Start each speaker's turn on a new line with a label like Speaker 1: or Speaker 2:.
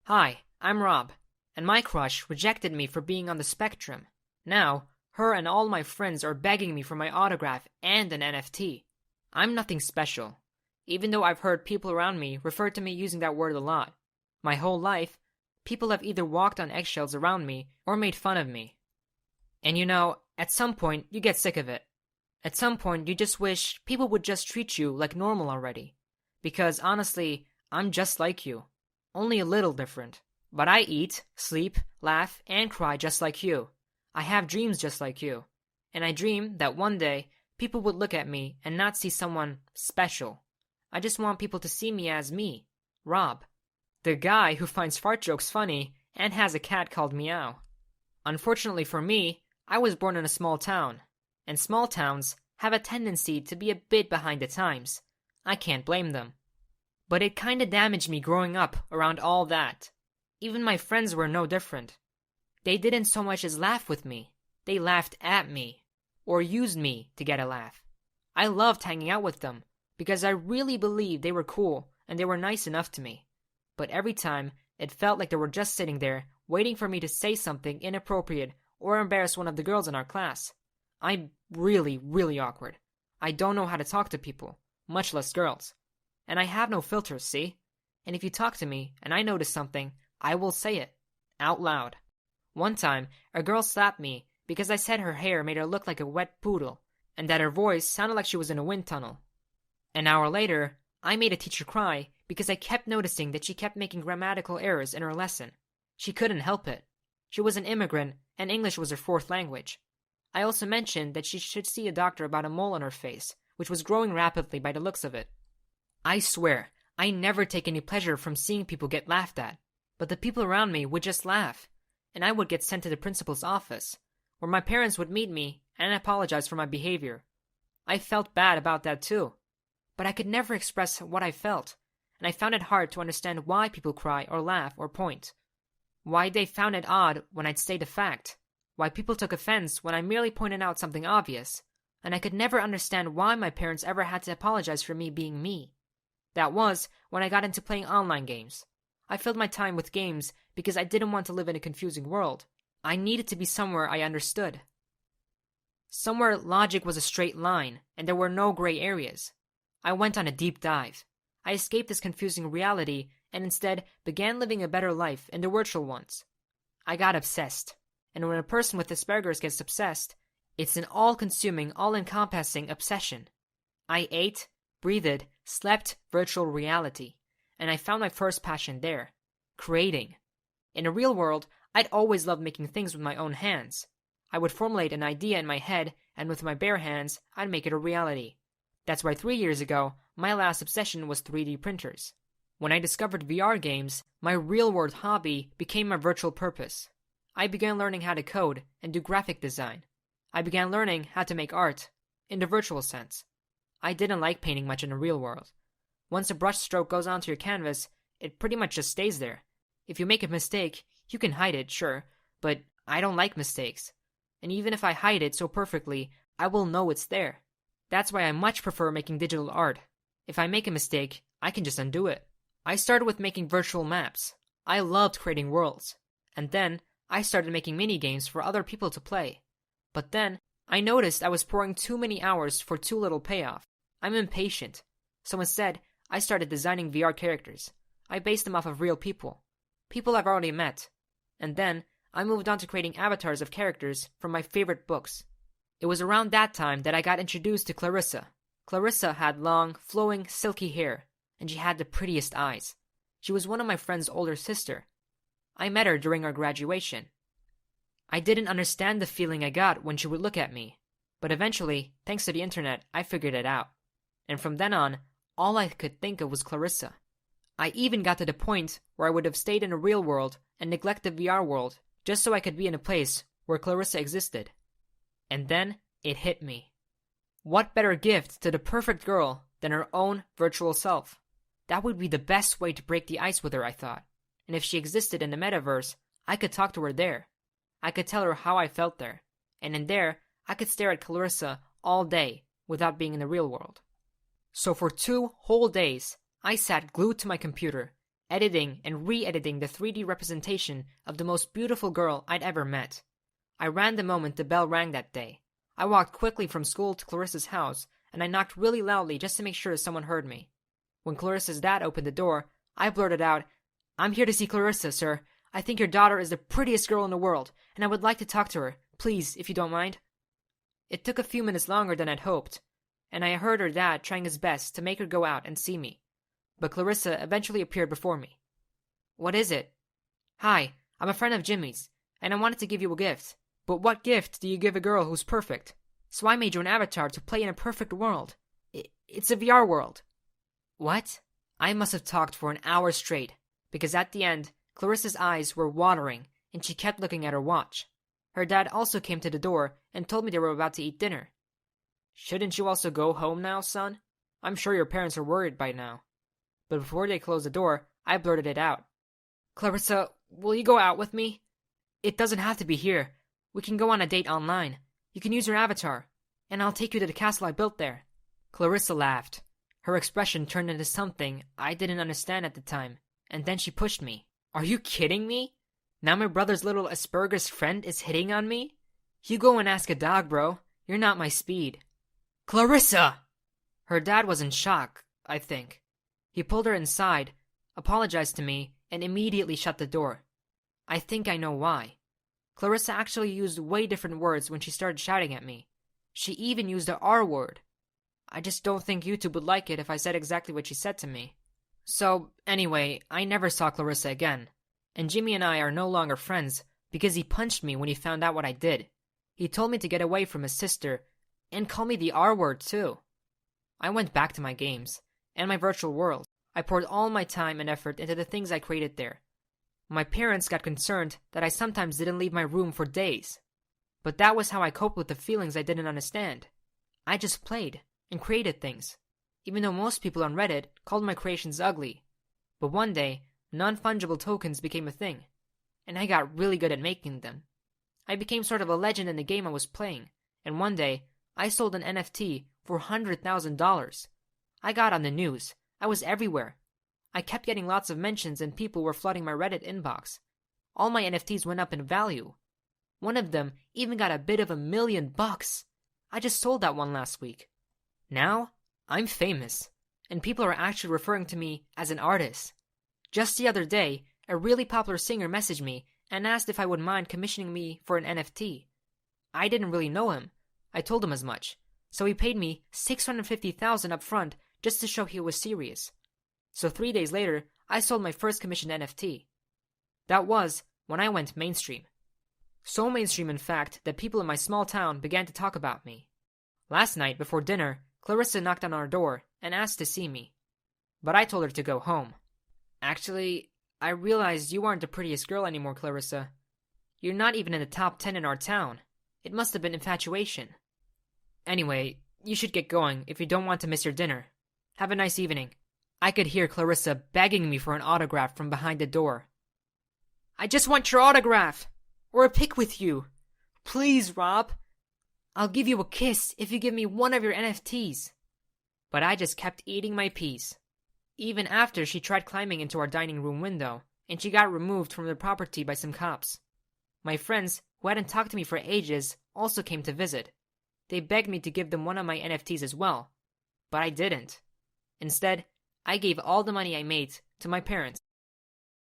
Speaker 1: Hi, I'm Rob, and my crush rejected me for being on the spectrum. Now, her and all my friends are begging me for my autograph and an NFT. I'm nothing special, even though I've heard people around me refer to me using that word a lot. My whole life, people have either walked on eggshells around me or made fun of me. And at some point, you get sick of it. At some point, you just wish people would just treat you like normal already. Because honestly, I'm just like you. Only a little different. But I eat, sleep, laugh, and cry just like you. I have dreams just like you. And I dream that one day, people would look at me and not see someone special. I just want people to see me as me, Rob. The guy who finds fart jokes funny and has a cat called Meow. Unfortunately for me, I was born in a small town. And small towns have a tendency to be a bit behind the times. I can't blame them. But it kinda damaged me growing up around all that. Even my friends were no different. They didn't so much as laugh with me. They laughed at me. Or used me to get a laugh. I loved hanging out with them because I really believed they were cool and they were nice enough to me. But every time, it felt like they were just sitting there waiting for me to say something inappropriate or embarrass one of the girls in our class. I'm really, really awkward. I don't know how to talk to people, much less girls. And I have no filters, see? And if you talk to me and I notice something, I will say it. Out loud. One time, a girl slapped me because I said her hair made her look like a wet poodle, and that her voice sounded like she was in a wind tunnel. An hour later, I made a teacher cry because I kept noticing that she kept making grammatical errors in her lesson. She couldn't help it. She was an immigrant, and English was her fourth language. I also mentioned that she should see a doctor about a mole on her face, which was growing rapidly by the looks of it. I swear, I never take any pleasure from seeing people get laughed at, but the people around me would just laugh, and I would get sent to the principal's office, where my parents would meet me and apologize for my behavior. I felt bad about that too, but I could never express what I felt, and I found it hard to understand why people cry or laugh or point. Why they found it odd when I'd state a fact. Why people took offense when I merely pointed out something obvious, and I could never understand why my parents ever had to apologize for me being me. That was when I got into playing online games. I filled my time with games because I didn't want to live in a confusing world. I needed to be somewhere I understood. Somewhere logic was a straight line, and there were no gray areas. I went on a deep dive. I escaped this confusing reality and instead began living a better life in the virtual ones. I got obsessed. And when a person with Asperger's gets obsessed, it's an all-consuming, all-encompassing obsession. I ate, breathed, slept virtual reality, and I found my first passion there, creating. In the real world, I'd always loved making things with my own hands. I would formulate an idea in my head, and with my bare hands, I'd make it a reality. That's why 3 years ago, my last obsession was 3D printers. When I discovered VR games, my real-world hobby became my virtual purpose. I began learning how to code and do graphic design. I began learning how to make art, in the virtual sense. I didn't like painting much in the real world. Once a brush stroke goes onto your canvas, it pretty much just stays there. If you make a mistake, you can hide it, sure, but I don't like mistakes. And even if I hide it so perfectly, I will know it's there. That's why I much prefer making digital art. If I make a mistake, I can just undo it. I started with making virtual maps. I loved creating worlds. And then, I started making mini-games for other people to play. But then, I noticed I was pouring too many hours for too little payoff. I'm impatient. So instead, I started designing VR characters. I based them off of real people. People I've already met. And then, I moved on to creating avatars of characters from my favorite books. It was around that time that I got introduced to Clarissa. Clarissa had long, flowing, silky hair, and she had the prettiest eyes. She was one of my friend's older sister. I met her during our graduation. I didn't understand the feeling I got when she would look at me, but eventually, thanks to the internet, I figured it out. And from then on, all I could think of was Clarissa. I even got to the point where I would have stayed in the real world and neglect the VR world just so I could be in a place where Clarissa existed. And then, it hit me. What better gift to the perfect girl than her own virtual self? That would be the best way to break the ice with her, I thought. And if she existed in the metaverse, I could talk to her there. I could tell her how I felt there. And in there, I could stare at Clarissa all day without being in the real world. So for 2 whole days, I sat glued to my computer, editing and re-editing the 3D representation of the most beautiful girl I'd ever met. I ran the moment the bell rang that day. I walked quickly from school to Clarissa's house, and I knocked really loudly just to make sure someone heard me. When Clarissa's dad opened the door, I blurted out, "I'm here to see Clarissa, sir. I think your daughter is the prettiest girl in the world, and I would like to talk to her, please, if you don't mind." It took a few minutes longer than I'd hoped, and I heard her dad trying his best to make her go out and see me. But Clarissa eventually appeared before me. "What is it?" "Hi, I'm a friend of Jimmy's, and I wanted to give you a gift. But what gift do you give a girl who's perfect? So I made you an avatar to play in a perfect world. It's a VR world." What? I must have talked for an hour straight, because at the end, Clarissa's eyes were watering, and she kept looking at her watch. Her dad also came to the door and told me they were about to eat dinner. "Shouldn't you also go home now, son? I'm sure your parents are worried by now." But before they closed the door, I blurted it out. "Clarissa, will you go out with me? It doesn't have to be here. We can go on a date online. You can use your avatar, and I'll take you to the castle I built there." Clarissa laughed. Her expression turned into something I didn't understand at the time, and then she pushed me. "Are you kidding me? Now my brother's little Asperger's friend is hitting on me? You go and ask a dog, bro. You're not my speed." "Clarissa!" Her dad was in shock, I think. He pulled her inside, apologized to me, and immediately shut the door. I think I know why. Clarissa actually used way different words when she started shouting at me. She even used the R word. I just don't think YouTube would like it if I said exactly what she said to me. So, anyway, I never saw Clarissa again. And Jimmy and I are no longer friends because he punched me when he found out what I did. He told me to get away from his sister and called me the R word too. I went back to my games and my virtual world. I poured all my time and effort into the things I created there. My parents got concerned that I sometimes didn't leave my room for days. But that was how I coped with the feelings I didn't understand. I just played and created things, even though most people on Reddit called my creations ugly. But one day, non-fungible tokens became a thing, and I got really good at making them. I became sort of a legend in the game I was playing, and one day, I sold an NFT for $100,000. I got on the news. I was everywhere. I kept getting lots of mentions and people were flooding my Reddit inbox. All my NFTs went up in value. One of them even got a bid of $1 million. I just sold that one last week. Now, I'm famous, and people are actually referring to me as an artist. Just the other day, a really popular singer messaged me and asked if I would mind commissioning me for an NFT. I didn't really know him. I told him as much. So he paid me $650,000 up front just to show he was serious. So 3 days later, I sold my first commissioned NFT. That was when I went mainstream. So mainstream, in fact, that people in my small town began to talk about me. Last night, before dinner, Clarissa knocked on our door and asked to see me. But I told her to go home. "Actually, I realized you aren't the prettiest girl anymore, Clarissa. You're not even in the top 10 in our town. It must have been infatuation. Anyway, you should get going if you don't want to miss your dinner. Have a nice evening." I could hear Clarissa begging me for an autograph from behind the door. "I just want your autograph! Or a pic with you! Please, Rob! I'll give you a kiss if you give me one of your NFTs." But I just kept eating my peas. Even after she tried climbing into our dining room window, and she got removed from the property by some cops. My friends, who hadn't talked to me for ages, also came to visit. They begged me to give them one of my NFTs as well, but I didn't. Instead, I gave all the money I made to my parents.